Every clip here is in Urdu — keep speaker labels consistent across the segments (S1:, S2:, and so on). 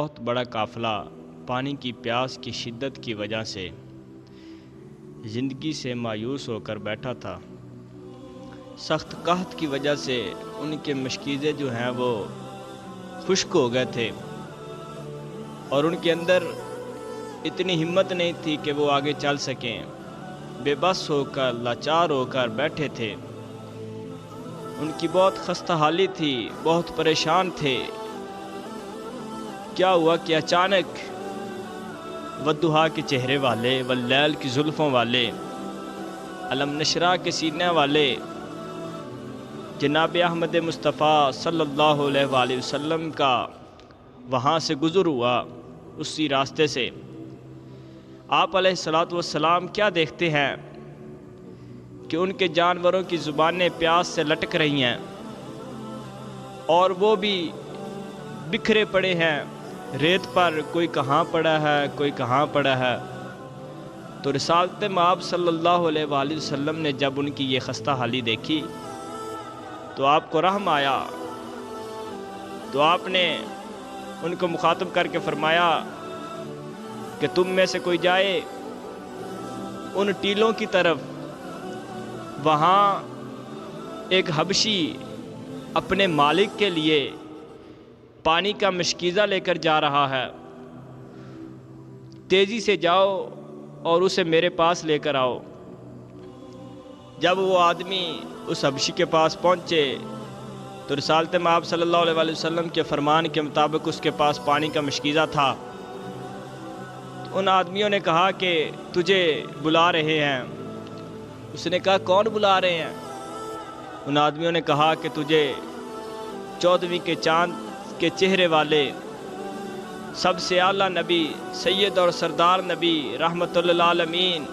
S1: بہت بڑا قافلہ پانی کی پیاس کی شدت کی وجہ سے زندگی سے مایوس ہو کر بیٹھا تھا۔ سخت قحط کی وجہ سے ان کے مشکیزیں جو ہیں وہ خشک ہو گئے تھے اور ان کے اندر اتنی ہمت نہیں تھی کہ وہ آگے چل سکیں۔ بے بس ہو کر لاچار ہو کر بیٹھے تھے۔ ان کی بہت خستہ حالی تھی، بہت پریشان تھے۔ کیا ہوا کہ اچانک والضحیٰ کے چہرے والے، واللیل کی زلفوں والے، علم نشرہ کے سینے والے جناب احمد مصطفیٰ صلی اللہ علیہ وآلہ وسلم کا وہاں سے گزر ہوا۔ اسی راستے سے آپ علیہ الصلوۃ والسلام کیا دیکھتے ہیں کہ ان کے جانوروں کی زبانیں پیاس سے لٹک رہی ہیں اور وہ بھی بکھرے پڑے ہیں ریت پر، کوئی کہاں پڑا ہے کوئی کہاں پڑا ہے۔ تو رسالت مآب صلی اللہ علیہ وآلہ وسلم نے جب ان کی یہ خستہ حالی دیکھی تو آپ کو رحم آیا، تو آپ نے ان کو مخاطب کر کے فرمایا کہ تم میں سے کوئی جائے ان ٹیلوں کی طرف، وہاں ایک حبشی اپنے مالک کے لیے پانی کا مشکیزہ لے کر جا رہا ہے، تیزی سے جاؤ اور اسے میرے پاس لے کر آؤ۔ جب وہ آدمی اس حبشی کے پاس پہنچے تو رسالت مآب صلی اللہ علیہ وآلہ وسلم کے فرمان کے مطابق اس کے پاس پانی کا مشکیزہ تھا۔ تو ان آدمیوں نے کہا کہ تجھے بلا رہے ہیں۔ اس نے کہا کون بلا رہے ہیں؟ ان آدمیوں نے کہا کہ تجھے 14ویں کے چاند کے چہرے والے سب سے اعلیٰ نبی، سید اور سردار نبی، رحمت للعالمین،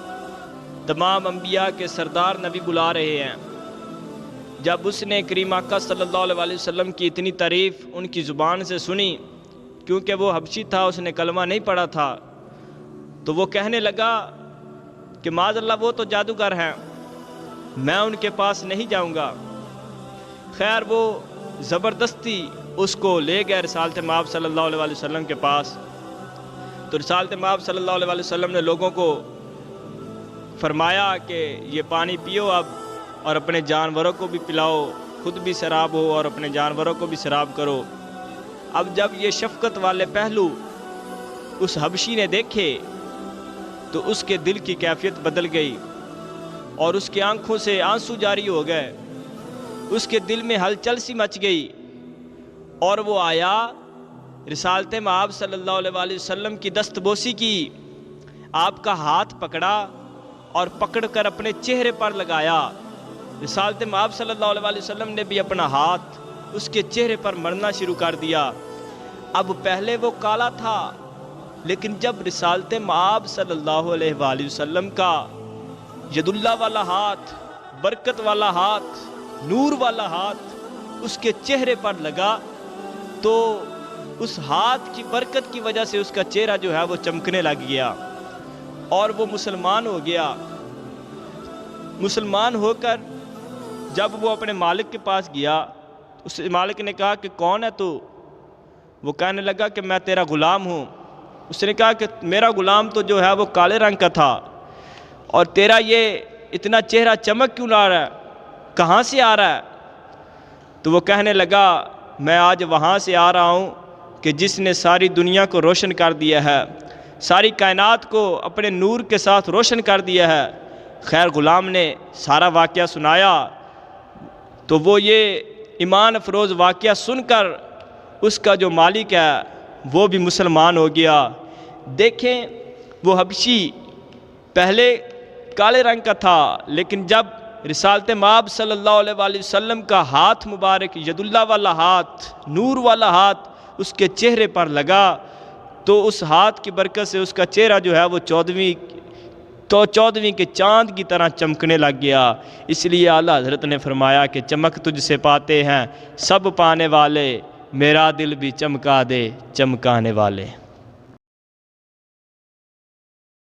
S1: تمام انبیاء کے سردار نبی بلا رہے ہیں۔ جب اس نے کریم آقا صلی اللہ علیہ وآلہ وسلم کی اتنی تعریف ان کی زبان سے سنی، کیونکہ وہ حبشی تھا، اس نے کلمہ نہیں پڑھا تھا، تو وہ کہنے لگا کہ معاذ اللہ وہ تو جادوگر ہیں، میں ان کے پاس نہیں جاؤں گا۔ خیر وہ زبردستی اس کو لے گئے رسالت مآب صلی اللہ علیہ وآلہ وسلم کے پاس۔ تو رسالت مآب صلی اللہ علیہ وآلہ وسلم نے لوگوں کو فرمایا کہ یہ پانی پیو اب، اور اپنے جانوروں کو بھی پلاؤ، خود بھی سیراب ہو اور اپنے جانوروں کو بھی سیراب کرو۔ اب جب یہ شفقت والے پہلو اس حبشی نے دیکھے تو اس کے دل کی کیفیت بدل گئی اور اس کی آنکھوں سے آنسو جاری ہو گئے، اس کے دل میں ہلچل سی مچ گئی، اور وہ آیا رسالت مآب صلی اللہ علیہ وآلہ وسلم کی دست بوسی کی، آپ کا ہاتھ پکڑا اور پکڑ کر اپنے چہرے پر لگایا۔ رسالت مآب صلی اللہ علیہ وآلہ وسلم نے بھی اپنا ہاتھ اس کے چہرے پر مرنا شروع کر دیا۔ اب پہلے وہ کالا تھا، لیکن جب رسالت مآب صلی اللہ علیہ وآلہ وسلم کا ید اللہ والا ہاتھ، برکت والا ہاتھ، نور والا ہاتھ اس کے چہرے پر لگا تو اس ہاتھ کی برکت کی وجہ سے اس کا چہرہ جو ہے وہ چمکنے لگ گیا اور وہ مسلمان ہو گیا۔ مسلمان ہو کر جب وہ اپنے مالک کے پاس گیا، اس مالک نے کہا کہ کون ہے تو؟ وہ کہنے لگا کہ میں تیرا غلام ہوں۔ اس نے کہا کہ میرا غلام تو جو ہے وہ کالے رنگ کا تھا، اور تیرا یہ اتنا چہرہ چمک کیوں لا رہا ہے، کہاں سے آ رہا ہے؟ تو وہ کہنے لگا میں آج وہاں سے آ رہا ہوں کہ جس نے ساری دنیا کو روشن کر دیا ہے، ساری کائنات کو اپنے نور کے ساتھ روشن کر دیا ہے۔ خیر غلام نے سارا واقعہ سنایا تو وہ یہ ایمان افروز واقعہ سن کر اس کا جو مالک ہے وہ بھی مسلمان ہو گیا۔ دیکھیں وہ حبشی پہلے کالے رنگ کا تھا، لیکن جب رسالت مآب صلی اللہ علیہ وآلہ وسلم کا ہاتھ مبارک، ید اللہ والا ہاتھ، نور والا ہاتھ اس کے چہرے پر لگا تو اس ہاتھ کی برکت سے اس کا چہرہ جو ہے وہ 14ویں کے چاند کی طرح چمکنے لگ گیا۔ اس لیے اعلیٰ حضرت نے فرمایا کہ چمک تجھ سے پاتے ہیں سب پانے والے، میرا دل بھی چمکا دے چمکانے والے۔